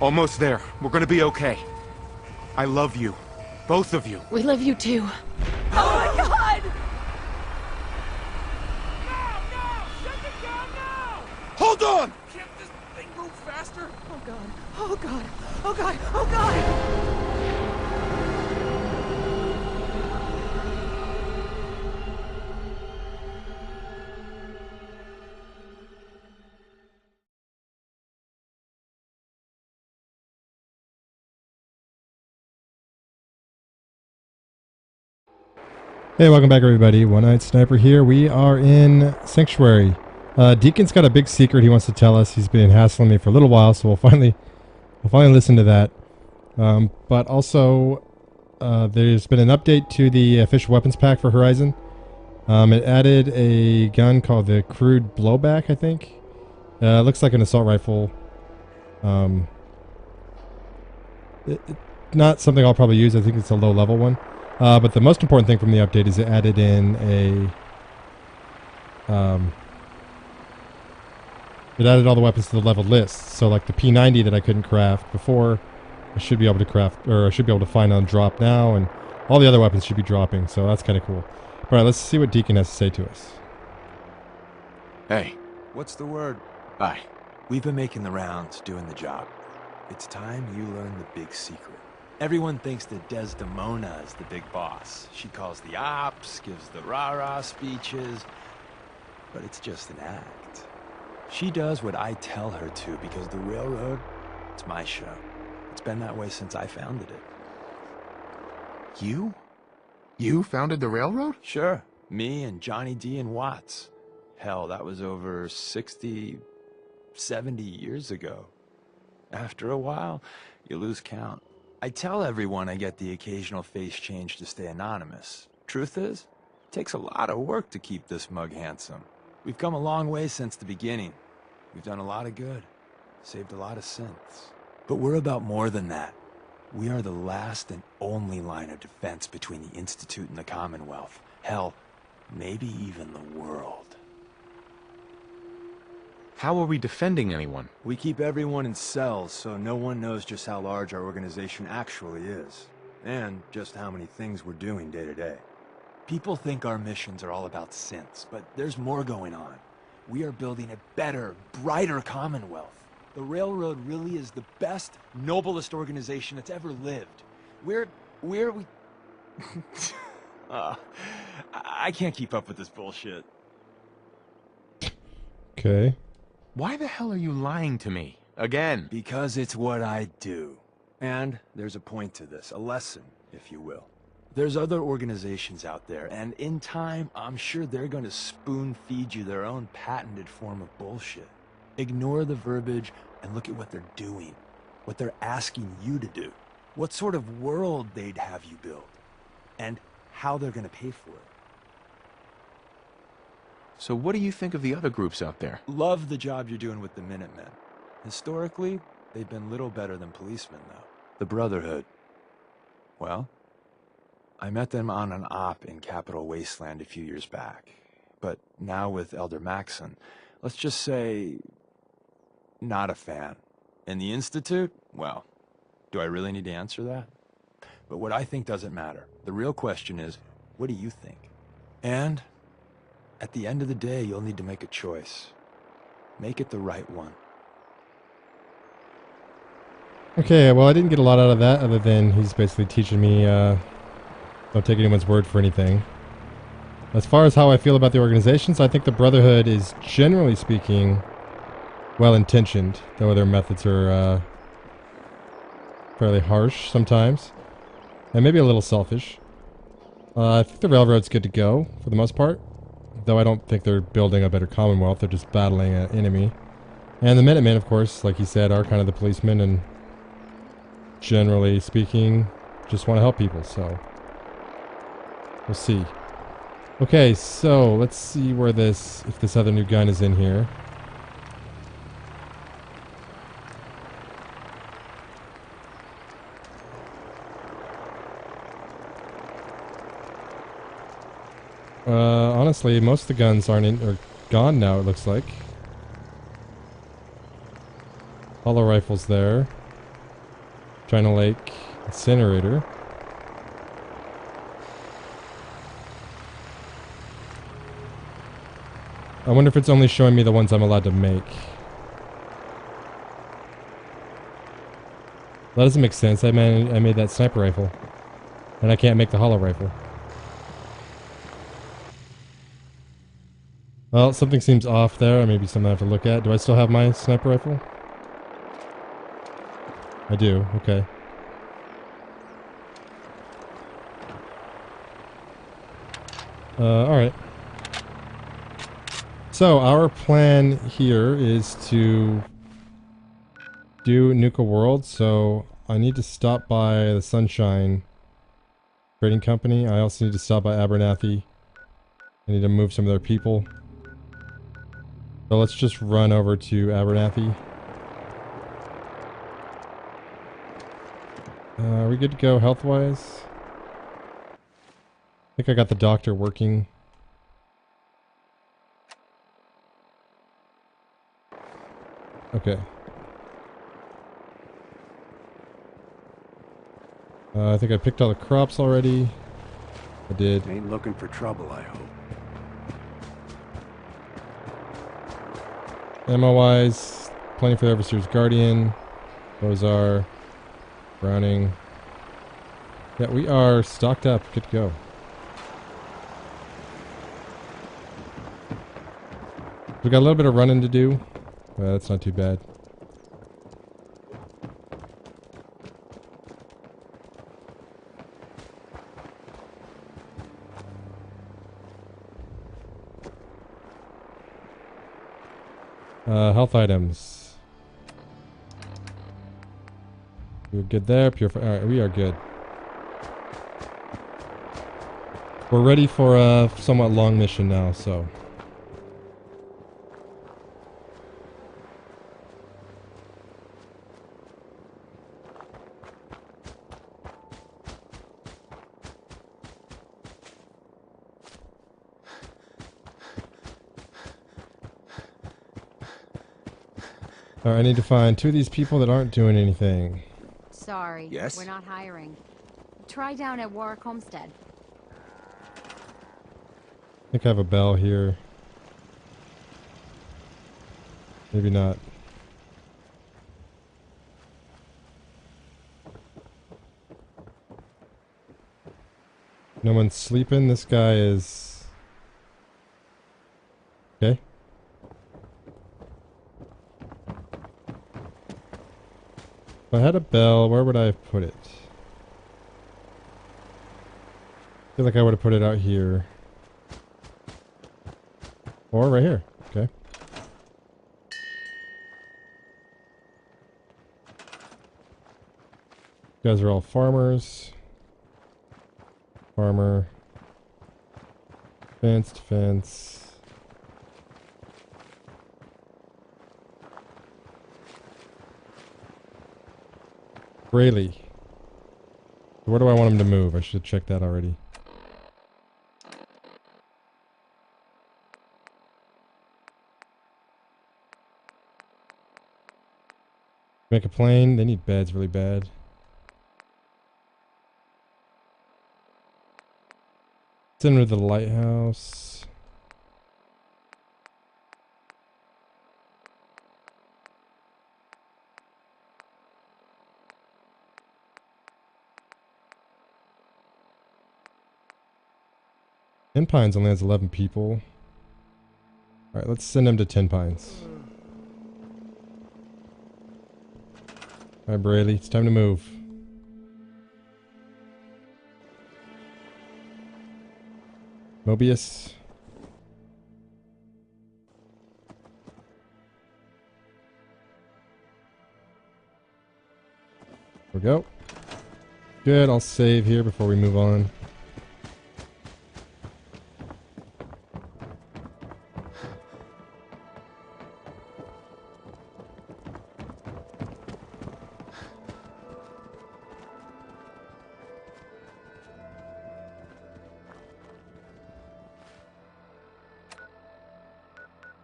Almost there. We're gonna be okay. I love you. Both of you. We love you too. Oh my god! Hold on! Can't this thing move faster? Oh god. Oh god. Oh god. Oh god! Hey, welcome back everybody. One Night Sniper here. We are in Sanctuary. Deacon's got a big secret he wants to tell us. He's been hassling me for a little while, so we'll finally listen to that. But also, there's been an update to the official weapons pack for Horizon. It added a gun called the Crude Blowback, I think. It looks like an assault rifle. Not something I'll probably use. I think it's a low level one. But the most important thing from the update is it added in it added all the weapons to the level list. So like the P90 that I couldn't craft before, I should be able to craft, or I should be able to find on drop now, and all the other weapons should be dropping, so that's kind of cool. Alright, let's see what Deacon has to say to us. Hey. What's the word? Bye. We've been making the rounds, doing the job. It's time you learn the big secret. Everyone thinks that Desdemona is the big boss. She calls the ops, gives the rah-rah speeches, but it's just an act. She does what I tell her to because the railroad, it's my show. It's been that way since I founded it. You? You founded the railroad? Sure, me and Johnny D and Watts. Hell, that was over 60, 70 years ago. After a while, you lose count. I tell everyone I get the occasional face change to stay anonymous. Truth is, it takes a lot of work to keep this mug handsome. We've come a long way since the beginning. We've done a lot of good, saved a lot of synths. But we're about more than that. We are the last and only line of defense between the Institute and the Commonwealth. Hell, maybe even the world. How are we defending anyone? We keep everyone in cells so no one knows just how large our organization actually is, and just how many things we're doing day to day. People think our missions are all about synths, but there's more going on. We are building a better, brighter Commonwealth. The Railroad really is the best, noblest organization that's ever lived. I can't keep up with this bullshit. Okay. Why the hell are you lying to me? Again? Because it's what I do. And there's a point to this, a lesson, if you will. There's other organizations out there, and in time, I'm sure they're going to spoon-feed you their own patented form of bullshit. Ignore the verbiage and look at what they're doing, what they're asking you to do, what sort of world they'd have you build, and how they're going to pay for it. So what do you think of the other groups out there? Love the job you're doing with the Minutemen. Historically, they've been little better than policemen, though. The Brotherhood. Well, I met them on an op in Capital Wasteland a few years back. But now with Elder Maxon, let's just say, not a fan. And the Institute? Well, do I really need to answer that? But what I think doesn't matter. The real question is, what do you think? And at the end of the day, you'll need to make a choice. Make it the right one. Okay, well I didn't get a lot out of that other than he's basically teaching me don't take anyone's word for anything. As far as how I feel about the organizations, I think the Brotherhood is, generally speaking, well-intentioned, though their methods are fairly harsh sometimes, and maybe a little selfish. I think the Railroad's good to go, for the most part, though I don't think they're building a better Commonwealth, they're just battling an enemy. And the Minutemen, of course, like you said, are kind of the policemen, and generally speaking, just want to help people, so we'll see. Okay, so let's see where if this other new gun is in here. Honestly, most of the guns are gone now, it looks like. Hollow rifles there. China Lake incinerator. I wonder if it's only showing me the ones I'm allowed to make. That doesn't make sense. I made that sniper rifle. And I can't make the hollow rifle. Well, something seems off there. Maybe something I have to look at. Do I still have my sniper rifle? I do. Okay. Alright. So, our plan here is to do Nuka-World, so I need to stop by the Sunshine Trading Company. I also need to stop by Abernathy. I need to move some of their people. So let's just run over to Abernathy. Are we good to go health-wise? I think I got the doctor working. Okay. I think I picked all the crops already. I did. Ain't looking for trouble, I hope. Ammo-wise, plenty for the Overseer's Guardian. Bozar. Browning. Yeah, we are stocked up. Good to go. We got a little bit of running to do. That's not too bad. Health items. We're good there. Purify. Alright, we are good. We're ready for a somewhat long mission now, so. Alright, I need to find two of these people that aren't doing anything. Sorry, Yes? we're not hiring. Try down at Warwick Homestead. I think I have a bell here. Maybe not. No one's sleeping. This guy is... Okay. If I had a bell, where would I have put it? I feel like I would have put it out here. Or right here. Okay. You guys are all farmers. Farmer. Fenced fence. Braley. Where do I want him to move? I should check that already. Make a plane. They need beds really bad. Send her to the lighthouse. Ten Pines only has 11 people. Alright, let's send him to Ten Pines. Alright, Braley, it's time to move. Mobius. There we go. Good, I'll save here before we move on.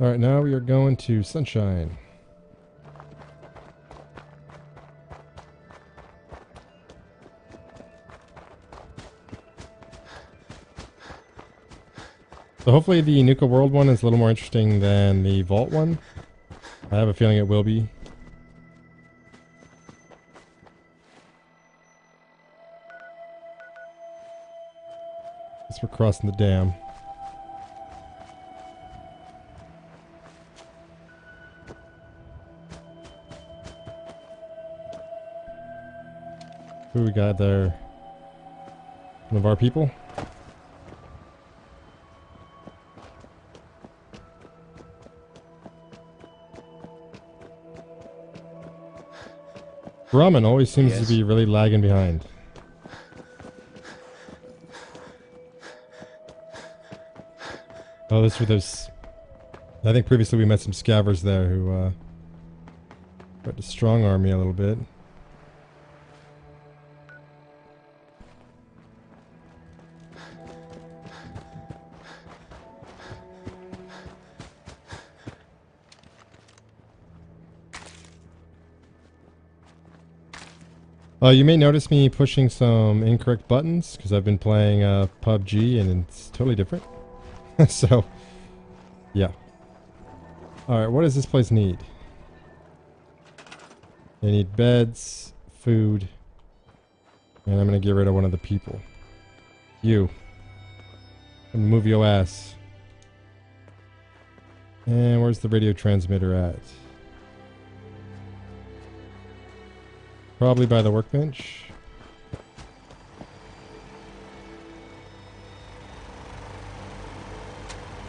Alright, now we are going to Sunshine. So hopefully the Nuka-World one is a little more interesting than the Vault one. I have a feeling it will be. Guess we're crossing the dam. Who we got there? One of our people? Brahman always seems to be really lagging behind. Oh, this were those... I think previously we met some scavvers there who tried to strong arm me a little bit. You may notice me pushing some incorrect buttons because I've been playing PUBG and it's totally different. So, yeah. Alright, what does this place need? They need beds, food, and I'm going to get rid of one of the people. You. I'm gonna move your ass. And where's the radio transmitter at? Probably by the workbench.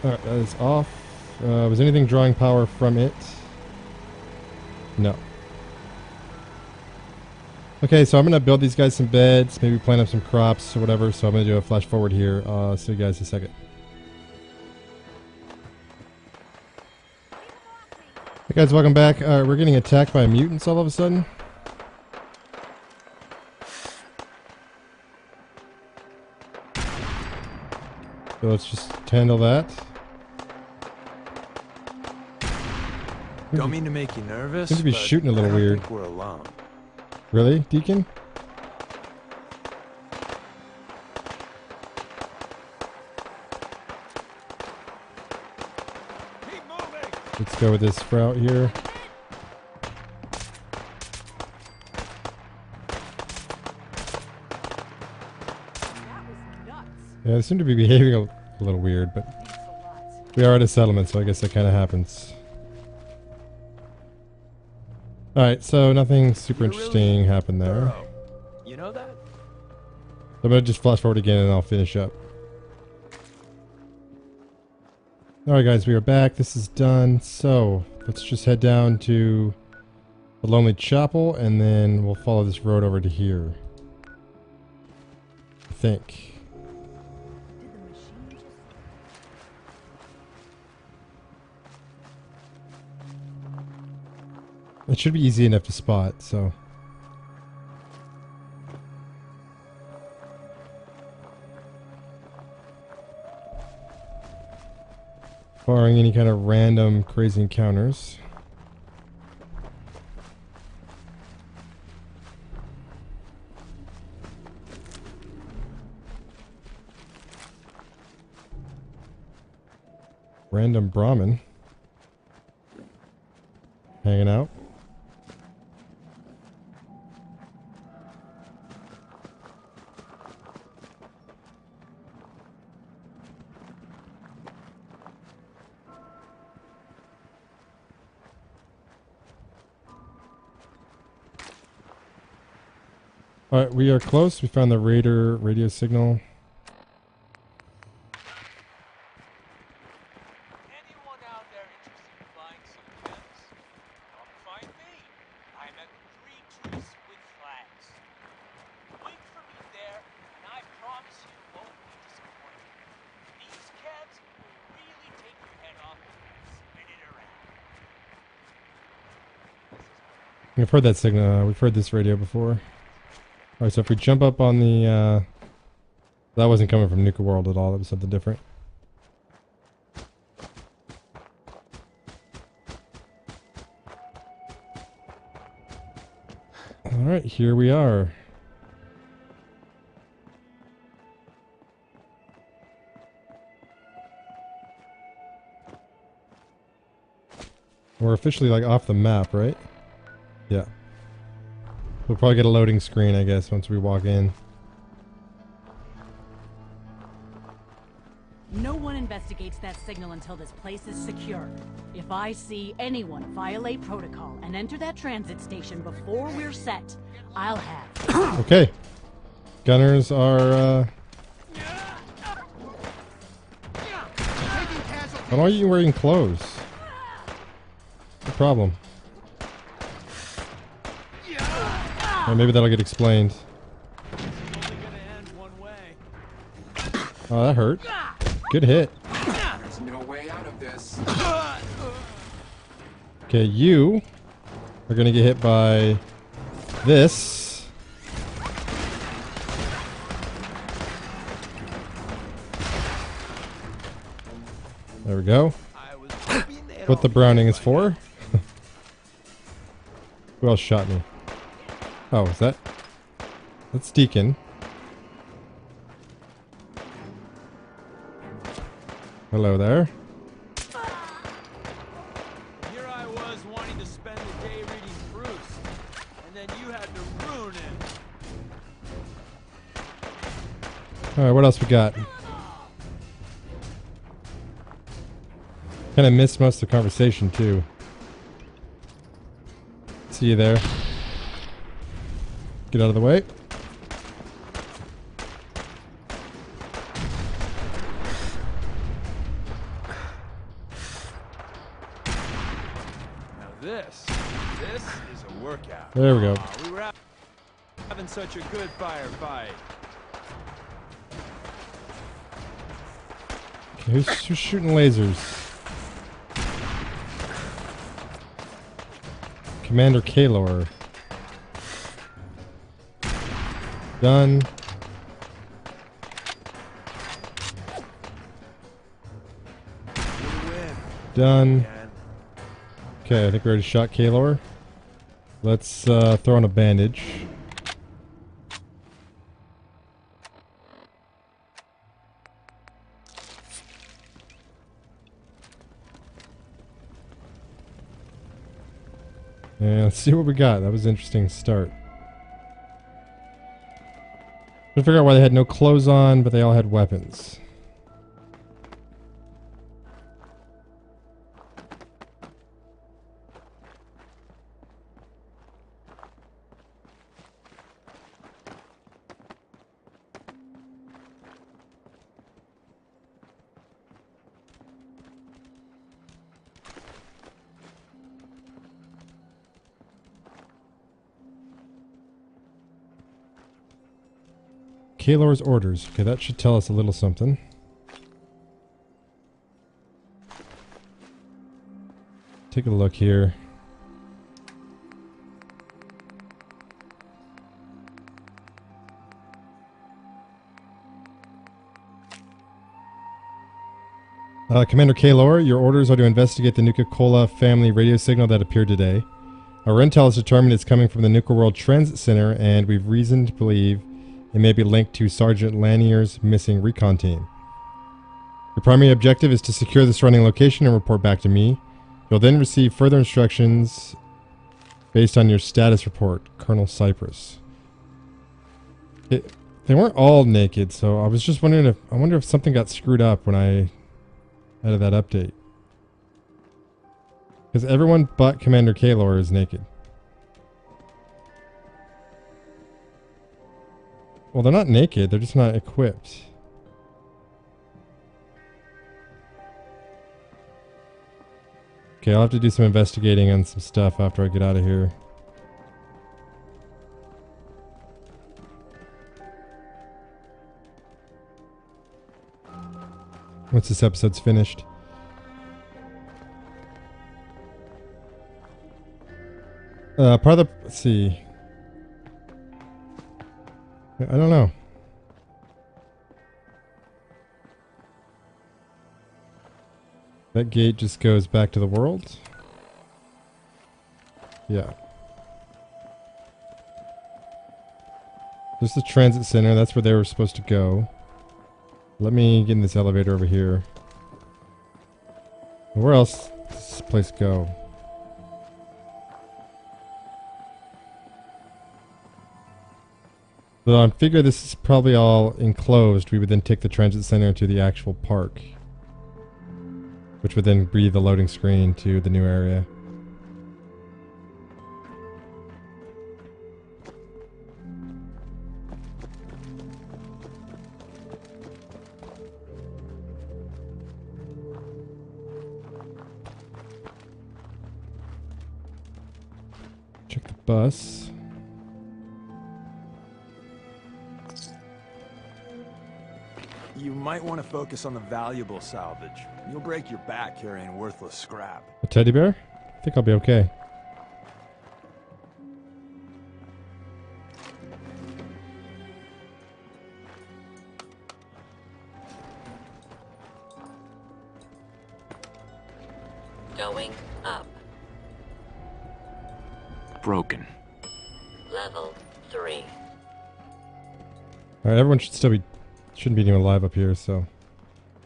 Alright, that is off. Was anything drawing power from it? No. Okay, so I'm going to build these guys some beds, maybe plant up some crops or whatever, so I'm going to do a flash forward here. See you guys in a second. Hey guys, welcome back. We're getting attacked by mutants all of a sudden. So let's just handle that. Don't mean to make you nervous. Seems to be shooting a little weird. I think we're alone. Really, Deacon? Keep moving. Let's go with this sprout here. That was nuts. Yeah, they seem to be behaving a little weird, but Thanks a lot. we are at a settlement, so I guess that kind of happens. Alright, so nothing super interesting happened there. Thorough. You know that? I'm going to just flash forward again and I'll finish up. Alright guys, we are back. This is done. So, let's just head down to the Lonely Chapel and then we'll follow this road over to here. I think. Did the machine just... It should be easy enough to spot, so. Barring any kind of random crazy encounters. Random Brahmin. Hanging out. Alright, we are close. We found the Raider radio signal. Anyone out there interested in buying some gems? Come find me. I'm at 3 Trees with Flags. Wait for me there, and I promise you won't be disappointed. These gems will really take your head off and spin it around. We've heard that signal. We've heard this radio before. Alright, so if we jump up on the... that wasn't coming from Nuka-World at all. That was something different. Alright, here we are. We're officially like off the map, right? Yeah. We'll probably get a loading screen, I guess, once we walk in. No one investigates that signal until this place is secure. If I see anyone violate protocol and enter that transit station before we're set, I'll have... Okay. Gunners are, Why are you wearing clothes? What's the problem? Or maybe that'll get explained. Oh, that hurt. Good hit. There's no way out of this. Okay, you are gonna get hit by this. There we go. What the Browning is for. Who else shot me? Oh, is that? That's Deacon. Hello there. Here I was wanting to spend the day reading Bruce, and then you had to ruin it. Alright, what else we got? Kinda missed most of the conversation too. See you there. Get out of the way. Now this is a workout. There we go. We were having such a good firefight. Okay, who's shooting lasers? Commander Kaylor. Done. Done. Okay, I think we already shot Kaylor. Let's throw on a bandage. And let's see what we got. That was an interesting start. Trying to figure out why they had no clothes on, but they all had weapons. Kaylor's orders. Okay, that should tell us a little something. Take a look here. Commander Kaylor, your orders are to investigate the Nuka-Cola family radio signal that appeared today. Our intel has determined it's coming from the Nuka-World Transit Center, and we've reason to believe it may be linked to Sergeant Lanier's missing recon team. Your primary objective is to secure the surrounding location and report back to me. You'll then receive further instructions based on your status report, Colonel Cypress. They weren't all naked, so I was just wondering if... I wonder if something got screwed up when I added that update. Because everyone but Commander Kaylor is naked. Well, they're not naked, they're just not equipped. Okay, I'll have to do some investigating on some stuff after I get out of here. Once this episode's finished. Part of the... Let's see. I don't know. That gate just goes back to the world? Yeah. There's the transit center. That's where they were supposed to go. Let me get in this elevator over here. Where else does this place go? So I figure this is probably all enclosed. We would then take the transit center to the actual park, which would then be the loading screen to the new area. Check the bus. You might want to focus on the valuable salvage. You'll break your back carrying worthless scrap. A teddy bear? I think I'll be okay. Going up. Broken. Level 3. Alright, everyone shouldn't be anyone alive up here, so.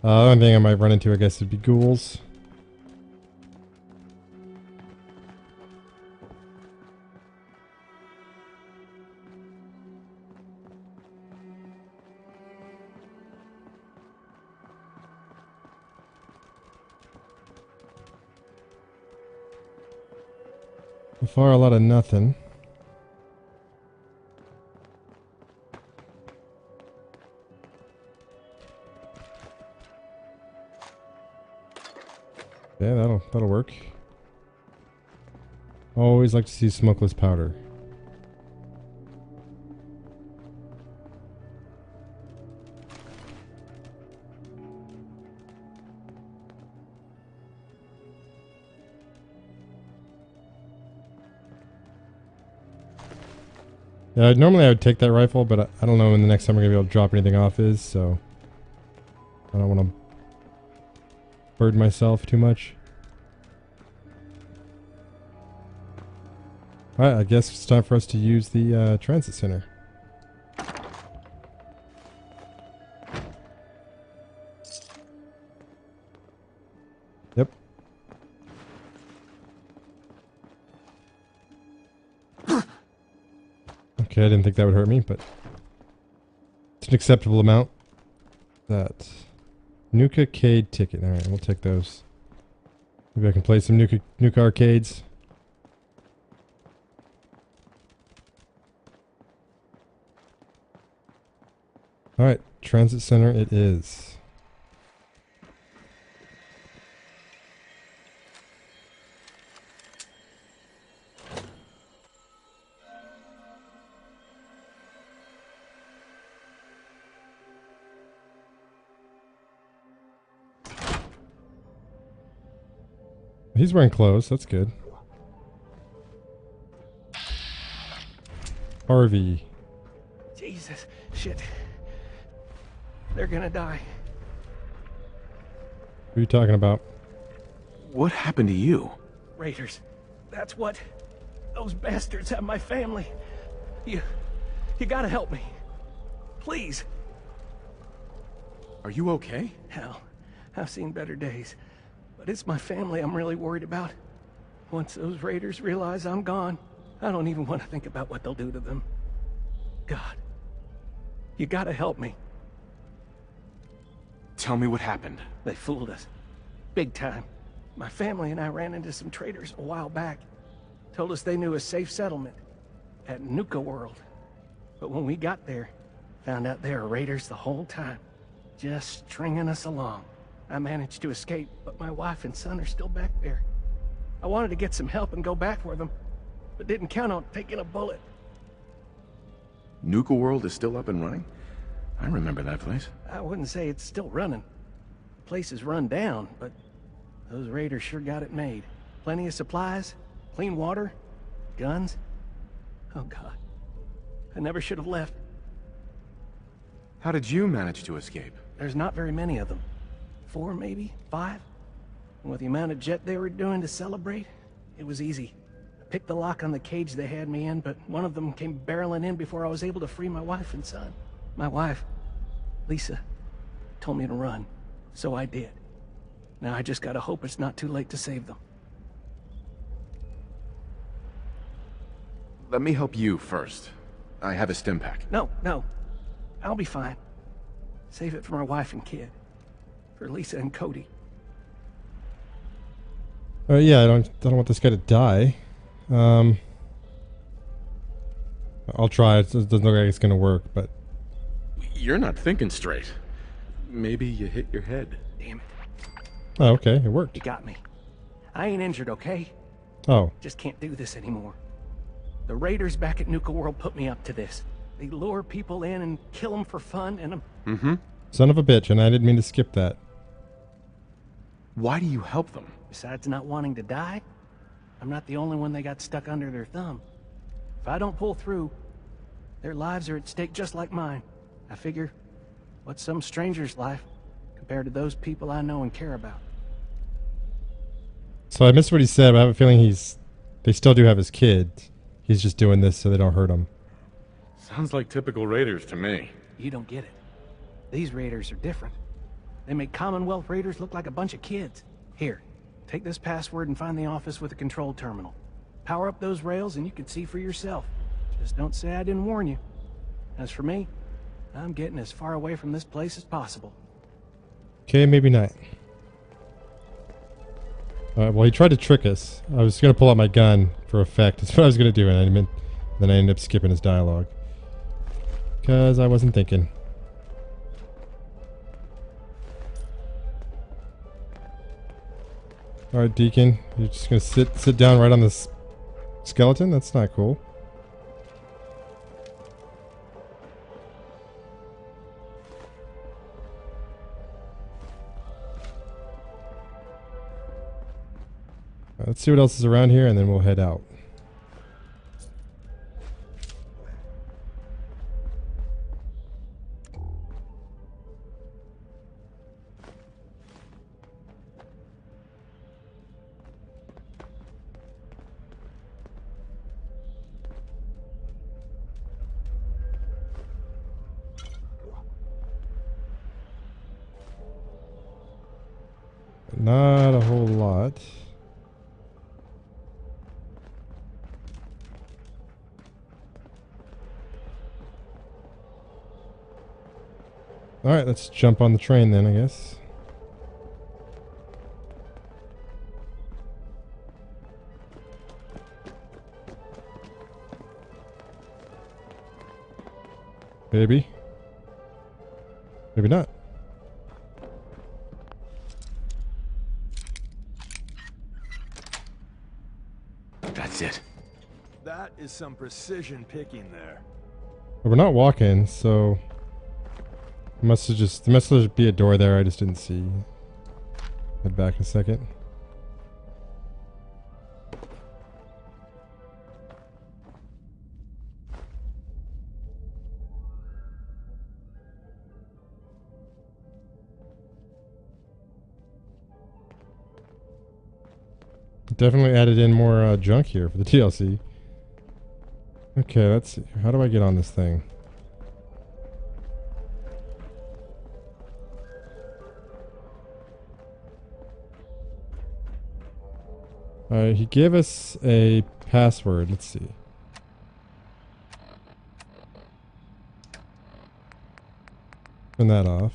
The only thing I might run into, I guess, would be ghouls. So far, a lot of nothing. Yeah, that'll work. Always like to see smokeless powder. Yeah, normally I would take that rifle, but I don't know when the next time we're gonna be able to drop anything off is, so I don't want to burden myself too much. Alright, I guess it's time for us to use the transit center. Yep. Okay, I didn't think that would hurt me, but it's an acceptable amount. That Nuka-Cade ticket. Alright, we'll take those. Maybe I can play some Nuka arcades. Alright, transit center it is. He's wearing clothes, that's good. Harvey. Jesus, shit. They're gonna die. What are you talking about? What happened to you? Raiders. That's what. Those bastards have my family. You gotta help me. Please. Are you okay? Hell, I've seen better days. But it's my family I'm really worried about. Once those raiders realize I'm gone, I don't even want to think about what they'll do to them. God, you gotta help me. Tell me what happened. They fooled us. Big time. My family and I ran into some traders a while back. Told us they knew a safe settlement at Nuka-World. But when we got there, found out they were raiders the whole time. Just stringing us along. I managed to escape, but my wife and son are still back there. I wanted to get some help and go back for them, but didn't count on taking a bullet. Nuka-World is still up and running? I remember that place. I wouldn't say it's still running. The place is run down, but those raiders sure got it made. Plenty of supplies, clean water, guns. Oh God, I never should have left. How did you manage to escape? There's not very many of them. 4, maybe 5. And with the amount of jet they were doing to celebrate, it was easy. I picked the lock on the cage they had me in, but one of them came barreling in before I was able to free my wife and son. My wife, Lisa, told me to run, so I did. Now I just gotta hope it's not too late to save them. Let me help you first. I have a stim pack. No, no. I'll be fine. Save it for my wife and kid. For Lisa and Cody. Yeah, I don't want this guy to die. I'll try. It doesn't look like it's gonna work, but You're not thinking straight. Maybe you hit your head. Damn it. oh, okay, it worked. You got me. I ain't injured, okay? Oh, Just can't do this anymore. The raiders back at Nuka-World put me up to this. They lure people in and kill them for fun, and I'm... son of a bitch, and I didn't mean to skip that. Why do you help them? Besides not wanting to die, I'm not the only one they got stuck under their thumb. If I don't pull through, their lives are at stake just like mine. I figure, what's some stranger's life compared to those people I know and care about? So I missed what he said, but I have a feeling they still do have his kid. He's just doing this so they don't hurt him. Sounds like typical raiders to me. You don't get it. These raiders are different. They make Commonwealth raiders look like a bunch of kids. Here, take this password and find the office with a control terminal. Power up those rails and you can see for yourself. Just don't say I didn't warn you. As for me, I'm getting as far away from this place as possible. Okay, maybe not. Well, he tried to trick us. I was going to pull out my gun for effect. That's what I was going to do, and then I ended up skipping his dialogue. Because I wasn't thinking. Alright, Deacon. You're just going to sit down right on this skeleton? That's not cool. Let's see what else is around here, and then we'll head out. Not a whole lot. Alright, let's jump on the train then, I guess. Maybe. Maybe not. That's it. That is some precision picking there. But we're not walking, so there must just be a door there I just didn't see. Head back a second. Definitely added in more junk here for the DLC. Okay, let's see. How do I get on this thing? Alright, he gave us a password. Let's see. Turn that off.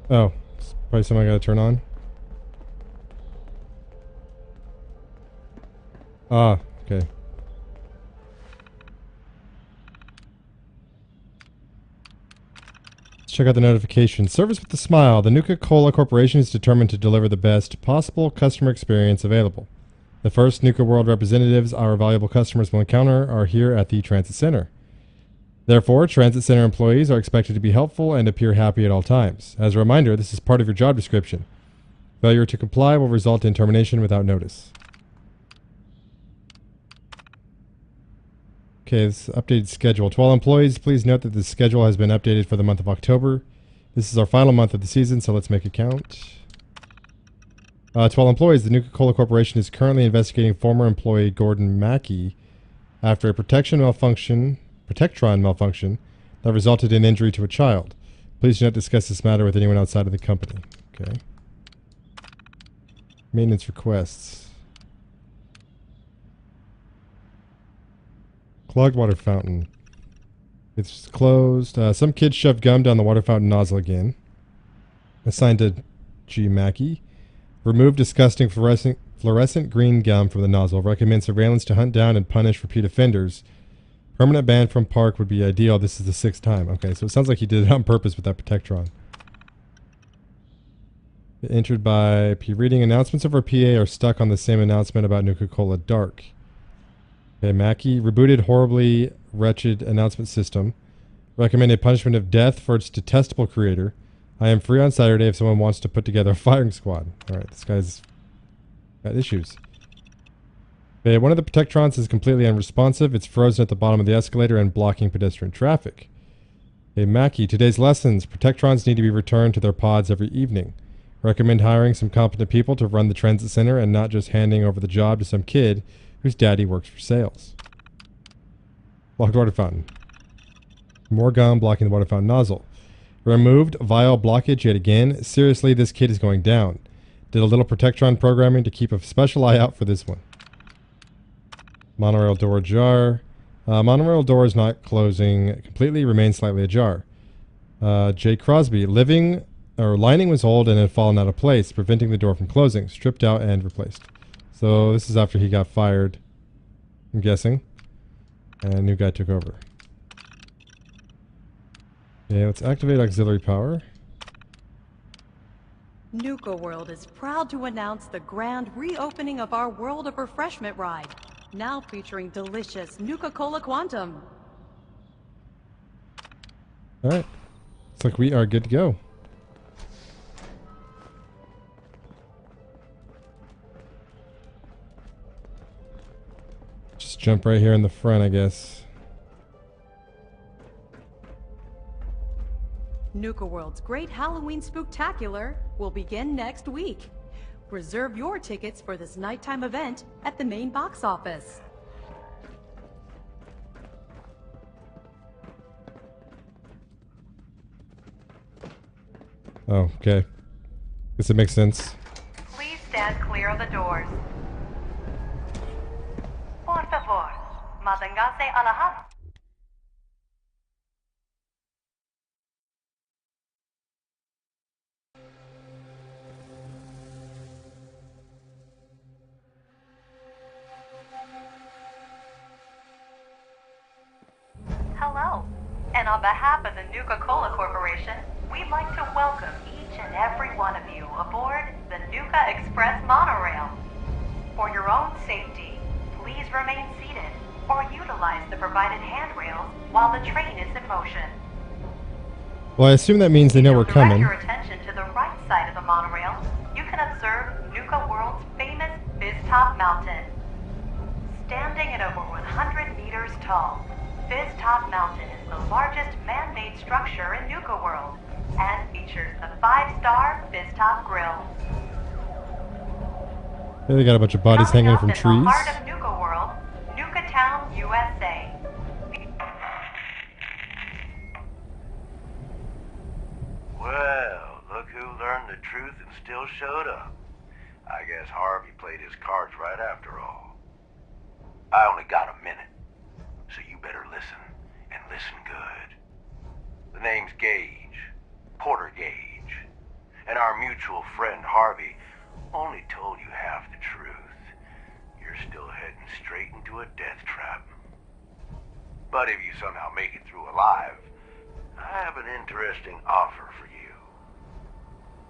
Oh, it's probably something I gotta turn on. Ah, okay. Let's check out the notification. Service with a smile. The Nuka-Cola Corporation is determined to deliver the best possible customer experience available. The first Nuka-World representatives our valuable customers will encounter are here at the Transit Center. Therefore, Transit Center employees are expected to be helpful and appear happy at all times. As a reminder, this is part of your job description. Failure to comply will result in termination without notice. Okay, this updated schedule. To all employees, please note that the schedule has been updated for the month of October. This is our final month of the season, so let's make a count. To all employees, the Nuka-Cola Corporation is currently investigating former employee Gordon Mackey after a Protectron malfunction that resulted in injury to a child. Please do not discuss this matter with anyone outside of the company. Okay. Maintenance requests. Clogged water fountain. It's closed. Some kid shoved gum down the water fountain nozzle again. Assigned to G. Mackey. Remove disgusting fluorescent green gum from the nozzle. Recommend surveillance to hunt down and punish repeat offenders. Permanent ban from park would be ideal. This is the 6th time. Okay, so it sounds like he did it on purpose with that Protectron. Entered by P. Reading. Announcements of our PA are stuck on the same announcement about Nuka-Cola Dark. Okay, Mackey. Rebooted horribly wretched announcement system. Recommend a punishment of death for its detestable creator. I am free on Saturday if someone wants to put together a firing squad. Alright, this guy's got issues. Okay, one of the Protectrons is completely unresponsive. It's frozen at the bottom of the escalator and blocking pedestrian traffic. Okay, Mackey. Today's lessons. Protectrons need to be returned to their pods every evening. Recommend hiring some competent people to run the transit center and not just handing over the job to some kid whose daddy works for sales. Blocked water fountain. More gum blocking the water fountain nozzle. Removed vial blockage yet again. Seriously, this kid is going down. Did a little Protectron programming to keep a special eye out for this one. Monorail door ajar. Monorail door is not closing completely. Remains slightly ajar. J. Crosby. Lining was old and had fallen out of place, preventing the door from closing. Stripped out and replaced. So this is after he got fired, I'm guessing. And a new guy took over. Okay, let's activate auxiliary power. Nuka-World is proud to announce the grand reopening of our World of Refreshment ride, now featuring delicious Nuka-Cola Quantum. Alright. Looks like we are good to go. Just jump right here in the front, I guess. Nuka-World's Great Halloween Spooktacular will begin next week. Reserve your tickets for this nighttime event at the main box office. Oh, okay. Guess it makes sense. Please stand clear of the doors. Por favor, manténgase alejado. Hello, and on behalf of the Nuka-Cola Corporation, we'd like to welcome each and every one of you aboard the Nuka Express monorail. For your own safety, please remain seated or utilize the provided handrails while the train is in motion. Well, I assume that means they know we're coming. Direct your attention to the right side of the monorail. You can observe Nuka-World's famous Fizz-Top Mountain. Standing at over 100 meters tall, Fizz-Top Mountain is the largest man-made structure in Nuka-World and features the 5-star Fizz-Top Grill. Here they got a bunch of bodies hanging from trees. In the heart of Nuka-World, Nuka-Town, USA. Well, look who learned the truth and still showed up. I guess Harvey played his cards right after all. I only got a minute, so you better listen, and listen good. The name's Gage, Porter Gage, and our mutual friend Harvey only told you half the truth. You're still heading straight into a death trap. But if you somehow make it through alive, I have an interesting offer for you.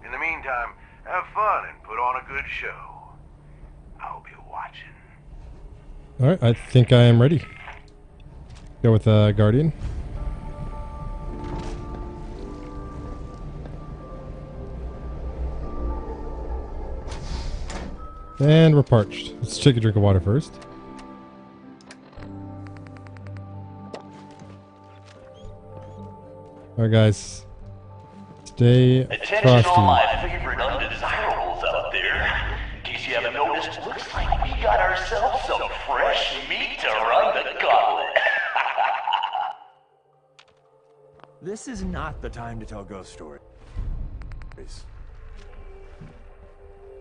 In the meantime, have fun and put on a good show. I'll be watching. Alright, I think I am ready. Go with Guardian. And we're parched. Let's take a drink of water first. Alright guys. Stay Attention all my favorite undesirables out there. In case you haven't noticed, looks like we got ourselves some fresh meat to run the gauntlet. This is not the time to tell ghost stories.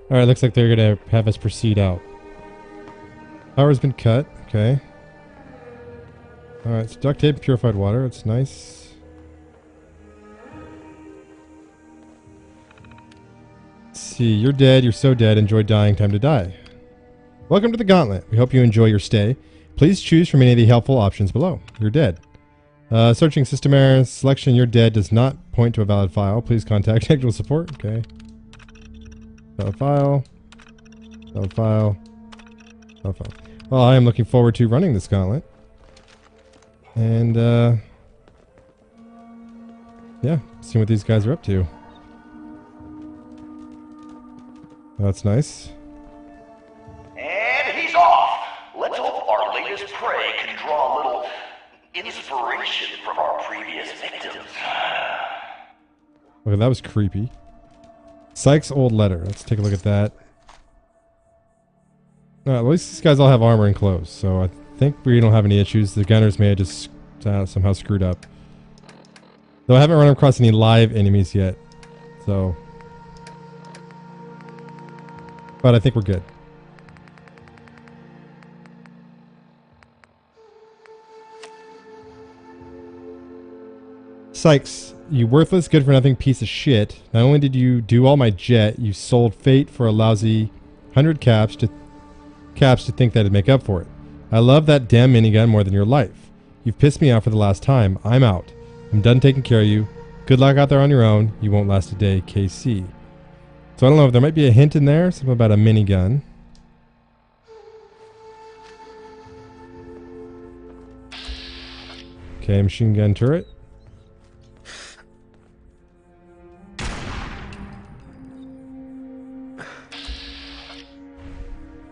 Alright, looks like they're gonna have us proceed out. Power's been cut. Okay. Alright, so duct tape, purified water. That's nice. Let's see. You're dead. You're so dead. Enjoy dying. Time to die. Welcome to the Gauntlet. We hope you enjoy your stay. Please choose from any of the helpful options below. You're dead. Searching system errors. Selection you're dead does not point to a valid file. Please contact technical support. Okay. Valid file. Valid file. Valid file. Well, I am looking forward to running this gauntlet. And, yeah, seeing what these guys are up to. That's nice. And he's off! Let's hope our latest prey can draw a little inspiration from our previous victims. Okay, that was creepy. Sykes' old letter. Let's take a look at that. Alright, at least these guys all have armor and clothes, so I think we don't have any issues. The gunners may have just somehow screwed up. Though I haven't run across any live enemies yet, so... But I think we're good. Sykes, you worthless, good-for-nothing piece of shit. Not only did you do all my jet, you sold Fate for a lousy 100 caps to think that'd make up for it. I love that damn minigun more than your life. You've pissed me off for the last time. I'm out. I'm done taking care of you. Good luck out there on your own. You won't last a day, KC. So I don't know if there might be a hint in there, something about a minigun. Okay, machine gun turret.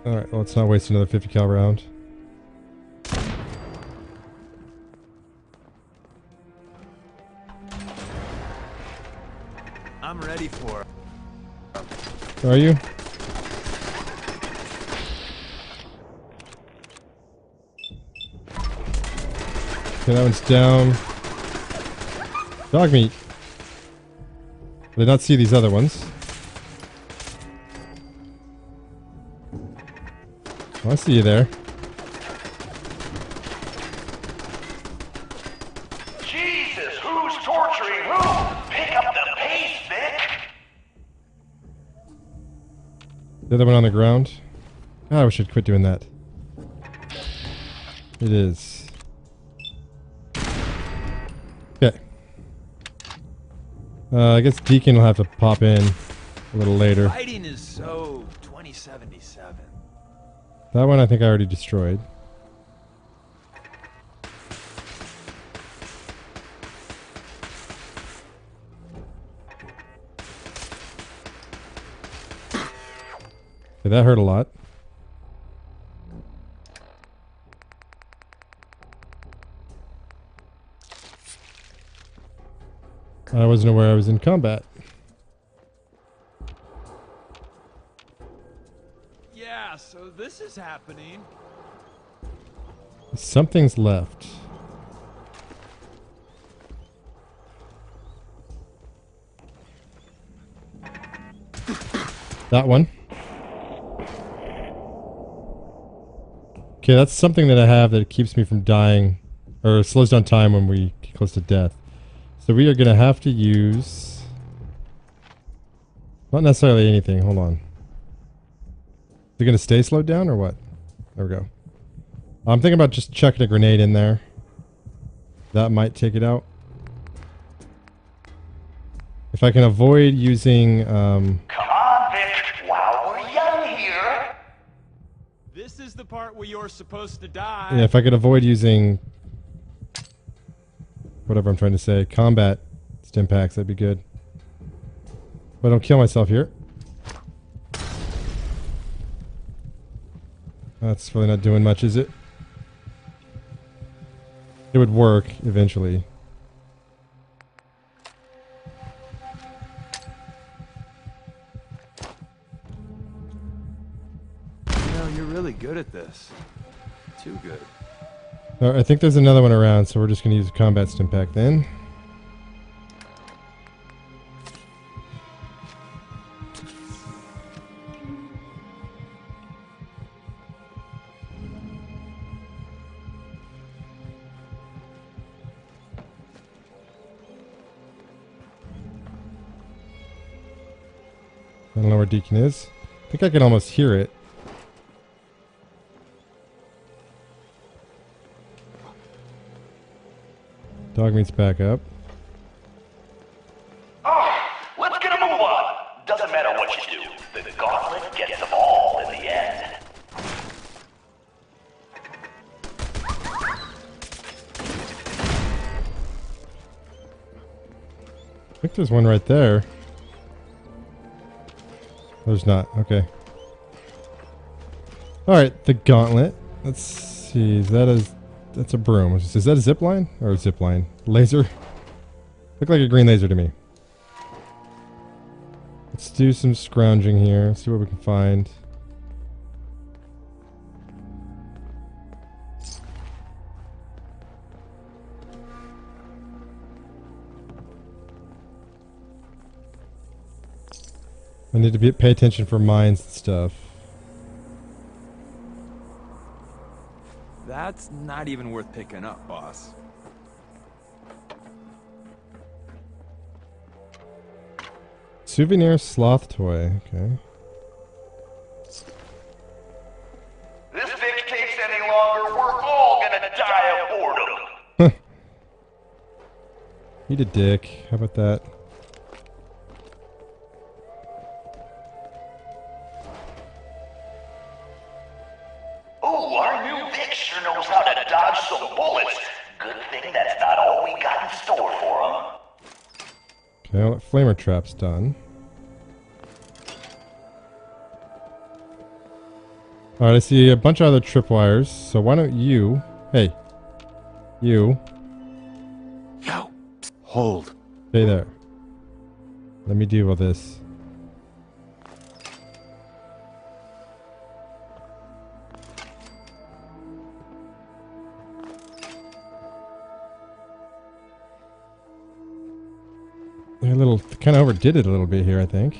Alright, well, let's not waste another 50 cal round. I'm ready for it. Are you? Okay, that one's down. Dog meat. I did not see these other ones. Oh, I see you there. Jesus, who's torturing who? Pick up the pace, Vic! The other one on the ground. Ah, I wish I'd quit doing that. It is. Okay. I guess Deacon will have to pop in a little later. Fighting is so 2077. That one I think I already destroyed. Okay, that hurt a lot. I wasn't aware I was in combat. Yeah, so this is happening. Something's left. That one. Okay, that's something that I have that keeps me from dying, or slows down time when we get close to death. So we are going to have to use... Not necessarily anything, hold on. Is it going to stay slowed down or what? There we go. I'm thinking about just chucking a grenade in there. That might take it out. If I can avoid using... Come on, Vic, while we're young here. This is the part where you're supposed to die. Yeah, if I could avoid using... Whatever I'm trying to say. Combat stim packs, that'd be good. But I don't kill myself here. That's really not doing much, is it? It would work eventually. You know, you're really good at this. Too good. I think there's another one around, so we're just going to use a combat stim pack then. I don't know where Deacon is. I think I can almost hear it. Dogmeat's back up. Oh, let's get a move on. Doesn't matter what you do. The gauntlet gets them all in the end. I think there's one right there. There's not. Okay. Alright, the gauntlet. Let's see. Is that a... That's a broom. Is that a zip line? Or a zip line? Laser? Look like a green laser to me. Let's do some scrounging here. See what we can find. I need to pay attention for mines and stuff. That's not even worth picking up, boss. Souvenir sloth toy. Okay. This fix takes any longer, we're all gonna die of boredom. Eat a dick. How about that? Ooh, our new Vic sure knows how to dodge some bullets. Good thing that's not all we got in store for him. Okay, well, flamer trap's done. Alright, I see a bunch of other tripwires, so why don't you... Hey. You. Yo. Hold. Stay there. Let me deal with this. A little... Kind of overdid it a little bit here, I think.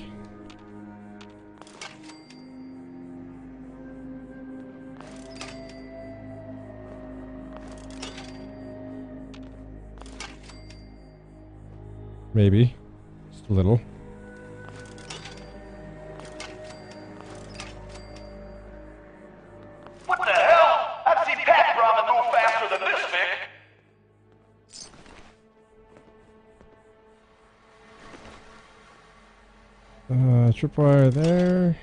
Maybe. Just a little. What the hell? I've seen Pat Ramen move faster than this, Vic. Tripwire there.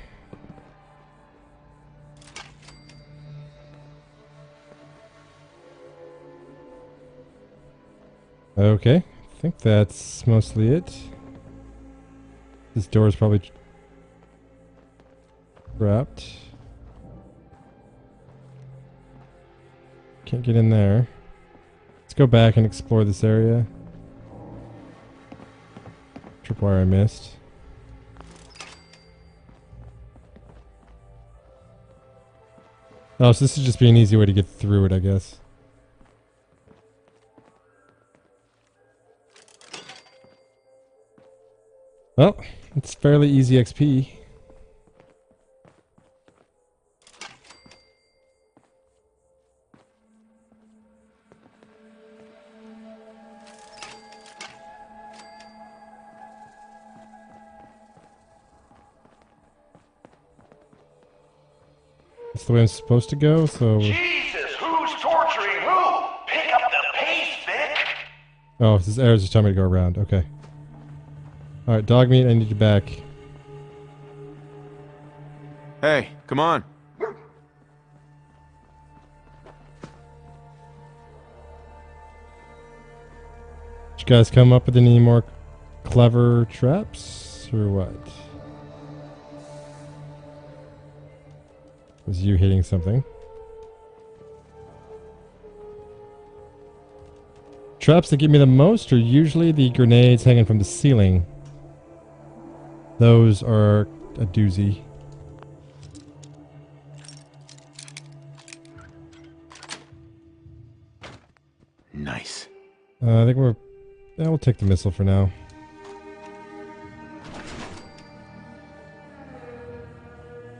Okay, I think that's mostly it. This door is probably trapped. Can't get in there. Let's go back and explore this area. Tripwire I missed. Oh, so this is just be an easy way to get through it, I guess. Well, it's fairly easy XP. That's the way I'm supposed to go, so... Jesus, who's torturing who? Pick up the pace, Vic! Oh, this arrow's just telling me to go around. Okay. Alright, Dogmeat, I need you back. Hey, come on. Did you guys come up with any more clever traps, or what? Was you hitting something? Traps that get me the most are usually the grenades hanging from the ceiling. Those are a doozy. Nice. I think we're... Yeah, we'll take the missile for now.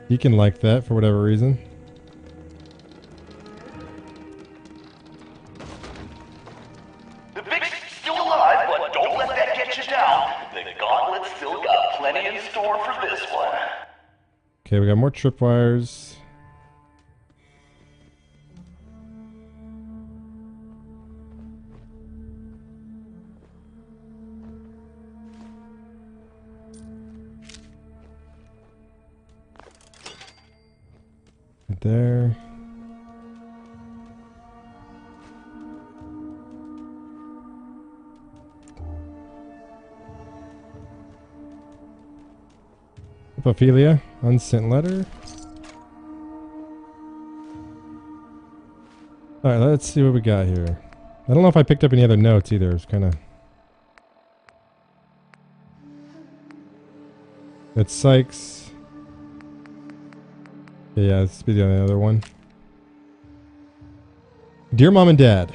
Deacon liked that for whatever reason. The Vic's still alive, but don't let that get you down. The gauntlet's still got plenty in store for this one. we got more tripwires. Right there. Ophelia, unsent letter. Alright, let's see what we got here. I don't know if I picked up any other notes either. It's kind of... It's Sykes. Yeah, this be the other one. Dear Mom and Dad,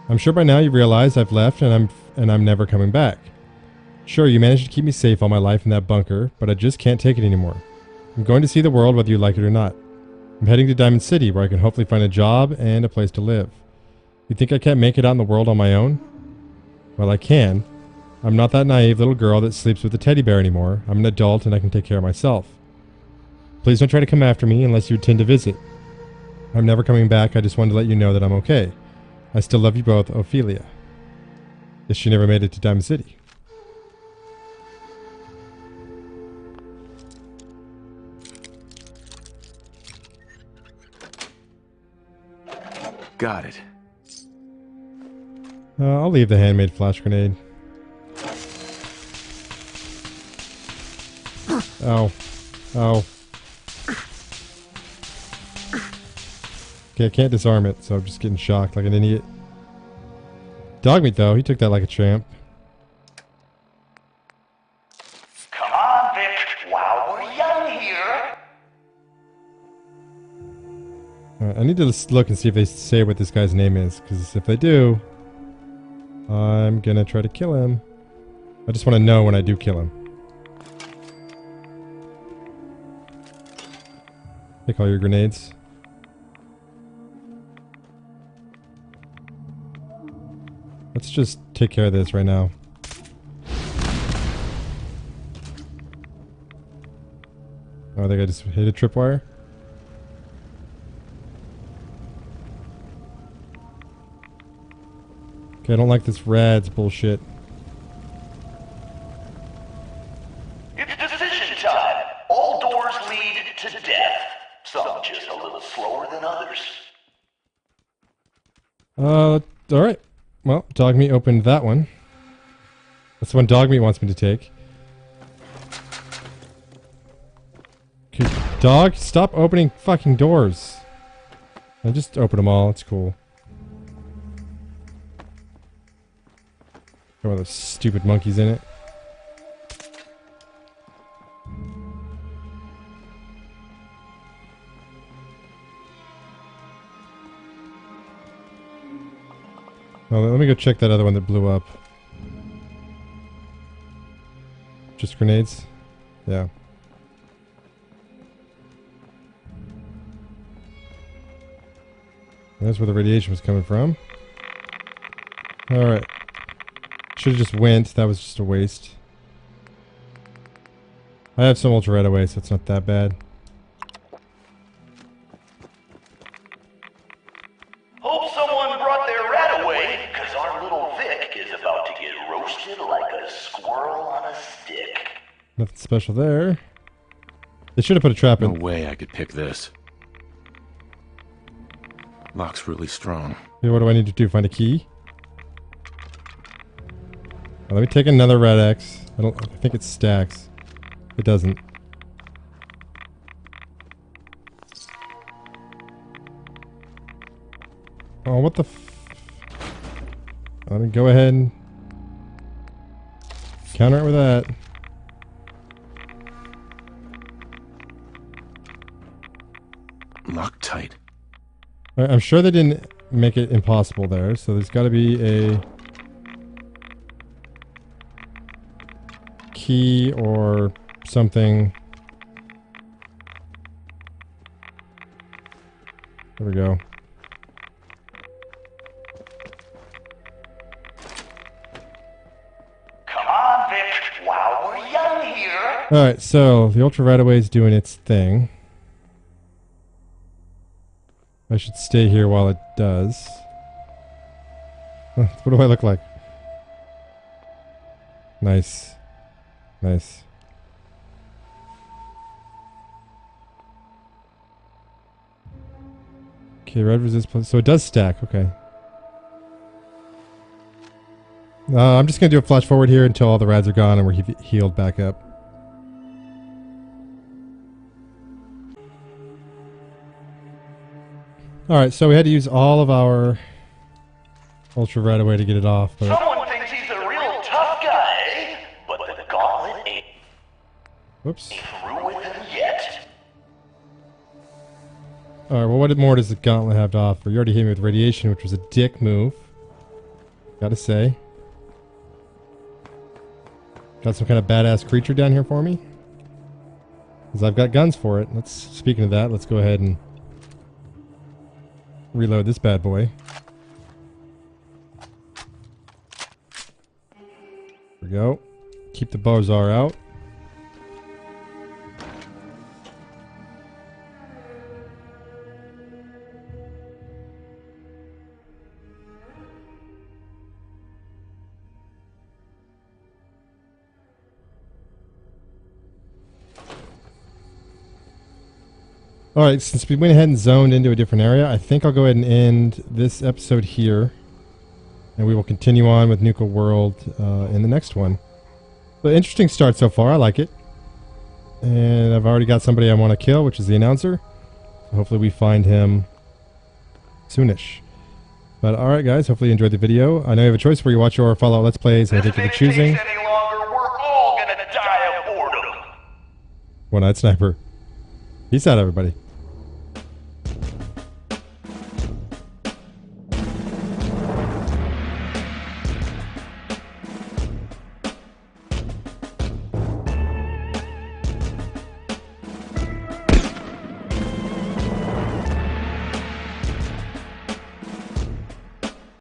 I'm sure by now you've realized I've left and I'm never coming back. Sure, you managed to keep me safe all my life in that bunker, but I just can't take it anymore. I'm going to see the world whether you like it or not. I'm heading to Diamond City, where I can hopefully find a job and a place to live. You think I can't make it out in the world on my own? Well, I can. I'm not that naive little girl that sleeps with a teddy bear anymore. I'm an adult and I can take care of myself. Please don't try to come after me unless you intend to visit. I'm never coming back. I just wanted to let you know that I'm okay. I still love you both, Ophelia. Guess she never made it to Diamond City. Got it. I'll leave the handmade flash grenade. Oh. Oh. Okay, I can't disarm it, so I'm just getting shocked like an idiot. Dogmeat, though, he took that like a champ. Come on, Vic, while we're young here. I need to look and see if they say what this guy's name is, because if they do, I'm gonna try to kill him. I just want to know when I do kill him. Take all your grenades. Let's just take care of this right now. Oh, I think I just hit a tripwire. Okay, I don't like this RADS bullshit. It's decision time. All doors lead to death. Some just a little slower than others. Alright. Well, Dogmeat opened that one. That's the one Dogmeat wants me to take. Okay, dog, stop opening fucking doors. I just open them all, it's cool. Got one of those stupid monkeys in it. Well, let me go check that other one that blew up. Just grenades? Yeah. That's where the radiation was coming from. Alright. Should have just went. That was just a waste. I have some ultra right away, so it's not that bad. Hope someone brought their rat away, because our little Vic is about to get roasted like a squirrel on a stick. Nothing special there. They should have put a trap in. No way I could pick this. Lock's really strong. Okay, what do I need to do? Find a key? Let me take another red X. I think it stacks. It doesn't. Oh, what the let me go ahead and counter it with that. Locked tight. Alright, I'm sure they didn't make it impossible there, so there's got to be a key or something. There we go. Come on, Vic, while we're young here. Alright, so the ultra right away is doing its thing. I should stay here while it does. What do I look like? Nice. Nice. Okay, red resist plus. So it does stack, okay. I'm just going to do a flash forward here until all the rads are gone and we're healed back up. Alright, so we had to use all of our ultra right away to get it off. But Someone thinks he's a real tough guy, but the gauntlet ain't whoops. through with him yet. Alright, well what more does the gauntlet have to offer? You already hit me with radiation, which was a dick move. Gotta say. Got some kind of badass creature down here for me? Because I've got guns for it. Speaking of that, let's go ahead and reload this bad boy. There we go. Keep the Bozar out. Alright, since we went ahead and zoned into a different area, I think I'll go ahead and end this episode here. And we will continue on with Nuka-World in the next one. So interesting start so far, I like it. And I've already got somebody I want to kill, which is the announcer. So hopefully we find him soonish. But alright guys, hopefully you enjoyed the video. I know you have a choice where you watch or follow Let's Plays, and I think you're choosing. Any longer, we're all gonna die of boredom. One-Eyed Sniper. Peace out, everybody.